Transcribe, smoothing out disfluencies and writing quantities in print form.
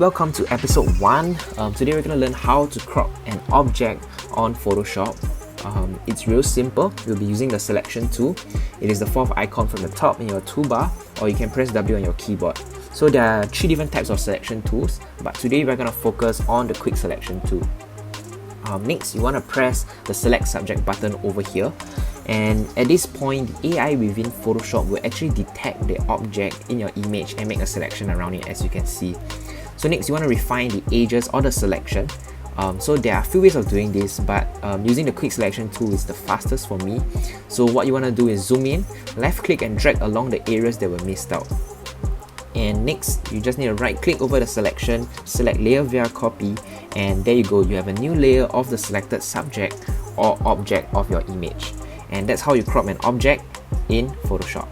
welcome to episode 1. Today we're going to learn how to crop an object on Photoshop. It's real simple. We'll be using the selection tool. It is the fourth icon from the top in your toolbar, or you can press W on your keyboard. So there are 3 different types of selection tools, but today we're going to focus on the quick selection tool. Next, you want to press the select subject button over here, and at this point AI within Photoshop will actually detect the object in your image and make a selection around it, as you can see. So next, you want to refine the edges or the selection. So there are a few ways of doing this, but using the quick selection tool is the fastest for me. So what you want to do is zoom in, left click and drag along the areas that were missed out. And next, you just need to right click over the selection, select layer via copy, and there you go, you have a new layer of the selected subject or object of your image. And that's how you crop an object in Photoshop.